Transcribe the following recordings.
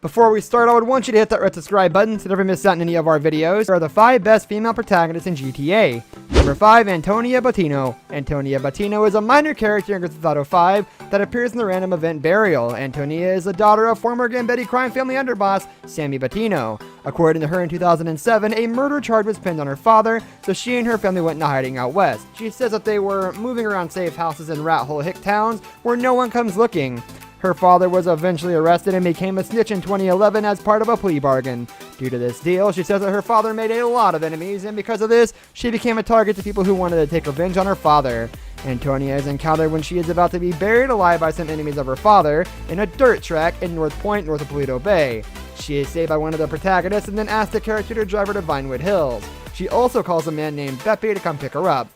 Before we start, I would want you to hit that red subscribe button so you never miss out on any of our videos. Here are the 5 best female protagonists in GTA. Number 5, Antonia Bottino. Antonia Bottino is a minor character in Grand Theft Auto 5 that appears in the random event Burial. Antonia is the daughter of former Gambetti crime family underboss, Sammy Bottino. According to her, in 2007, a murder charge was pinned on her father, so she and her family went into hiding out west. She says that they were moving around safe houses in rat hole hick towns where no one comes looking. Her father was eventually arrested and became a snitch in 2011 as part of a plea bargain. Due to this deal, she says that her father made a lot of enemies, and because of this, she became a target to people who wanted to take revenge on her father. Antonia is encountered when she is about to be buried alive by some enemies of her father in a dirt track in North Point, north of Paleto Bay. She is saved by one of the protagonists and then asks the character to drive her to Vinewood Hills. She also calls a man named Beppe to come pick her up.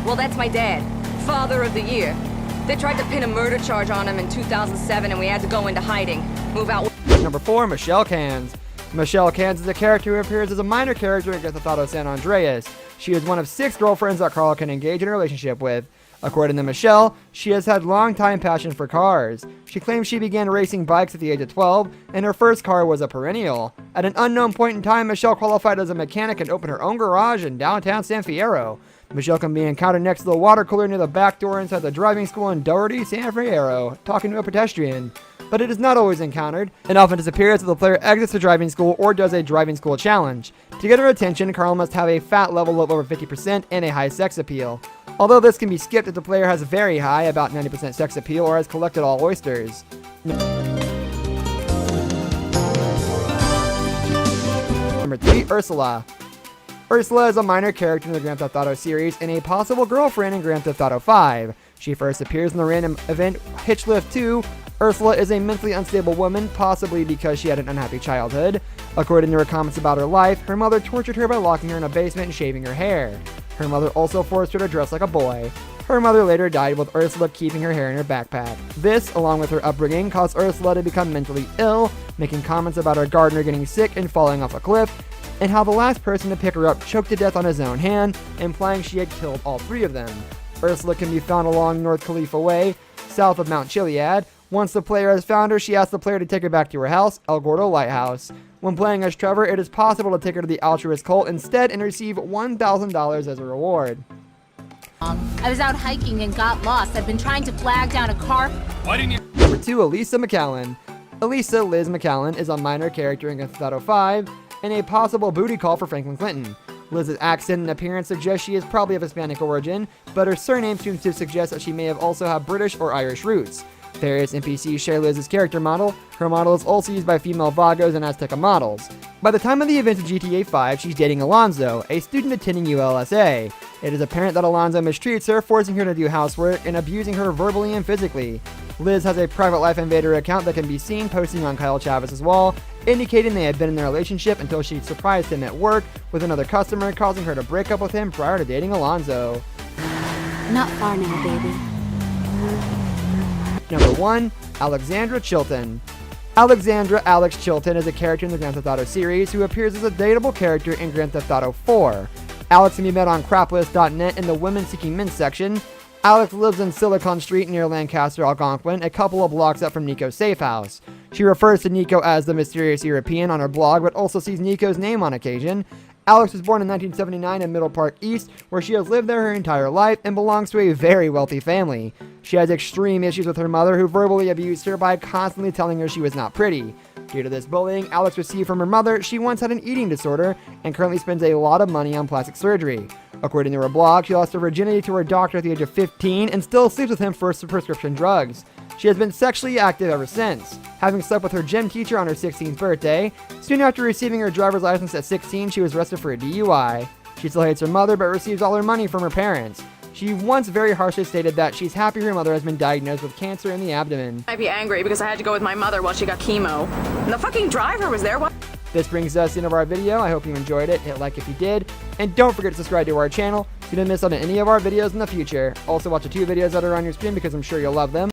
Well, that's my dad. Father of the Year. They tried to pin a murder charge on him in 2007 and we had to go into hiding. Move out. Number 4, Michelle Cans. Michelle Cans is a character who appears as a minor character in Grand Theft Auto San Andreas. She is one of 6 girlfriends that Carl can engage in a relationship with. According to Michelle, she has had long-time passion for cars. She claims she began racing bikes at the age of 12, and her first car was a perennial. At an unknown point in time, Michelle qualified as a mechanic and opened her own garage in downtown San Fierro. Michelle can be encountered next to the water cooler near the back door inside the driving school in Doherty, San Fierro, talking to a pedestrian. But it is not always encountered, and often disappears as the player exits the driving school or does a driving school challenge. To get her attention, Carl must have a fat level of over 50% and a high sex appeal. Although this can be skipped if the player has very high, about 90% sex appeal, or has collected all oysters. Number 3, Ursula. Ursula is a minor character in the Grand Theft Auto series and a possible girlfriend in Grand Theft Auto 5. She first appears in the random event Hitchlift 2. Ursula is a mentally unstable woman, possibly because she had an unhappy childhood. According to her comments about her life, her mother tortured her by locking her in a basement and shaving her hair. Her mother also forced her to dress like a boy. Her mother later died, with Ursula keeping her hair in her backpack. This, along with her upbringing, caused Ursula to become mentally ill, making comments about her gardener getting sick and falling off a cliff, and how the last person to pick her up choked to death on his own hand, implying she had killed all 3 of them. Ursula can be found along North Khalifa Way, south of Mount Chiliad. Once the player has found her, she asks the player to take her back to her house, El Gordo Lighthouse. When playing as Trevor, it is possible to take her to the altruist cult instead and receive $1,000 as a reward. I was out hiking and got lost. I've been trying to flag down a car. Why didn't you? Number 2, Elisa McAllen. Elisa Liz McAllen is a minor character in Grand Theft Auto 5 and a possible booty call for Franklin Clinton. Liz's accent and appearance suggest she is probably of Hispanic origin, but her surname seems to suggest that she may have also had British or Irish roots. Various NPCs share Liz's character model. Her model is also used by female Vagos and Azteca models. By the time of the events of GTA 5, she's dating Alonzo, a student attending ULSA. It is apparent that Alonzo mistreats her, forcing her to do housework and abusing her verbally and physically. Liz has a private Life Invader account that can be seen posting on Kyle Chavez's wall, indicating they had been in a relationship until she surprised him at work with another customer, causing her to break up with him prior to dating Alonzo. Not far now, baby. Number 1, Alexandra Chilton. Alexandra Alex Chilton is a character in the Grand Theft Auto series who appears as a dateable character in Grand Theft Auto 4. Alex can be met on craplist.net in the Women Seeking Men section. Alex lives in Silicon Street near Lancaster, Algonquin, a couple of blocks up from Nico's safe house. She refers to Nico as the mysterious European on her blog, but also sees Nico's name on occasion. Alex was born in 1979 in Middle Park East, where she has lived there her entire life and belongs to a very wealthy family. She has extreme issues with her mother, who verbally abused her by constantly telling her she was not pretty. Due to this bullying Alex received from her mother, she once had an eating disorder and currently spends a lot of money on plastic surgery. According to her blog, she lost her virginity to her doctor at the age of 15 and still sleeps with him for prescription drugs. She has been sexually active ever since, having slept with her gym teacher on her 16th birthday. Soon after receiving her driver's license at 16, she was arrested for a DUI. She still hates her mother, but receives all her money from her parents. She once very harshly stated that she's happy her mother has been diagnosed with cancer in the abdomen. I'd be angry because I had to go with my mother while she got chemo. And the fucking driver was there. What? This brings us to the end of our video. I hope you enjoyed it. Hit like if you did. And don't forget to subscribe to our channel so you don't miss out on any of our videos in the future. Also watch the 2 videos that are on your screen because I'm sure you'll love them.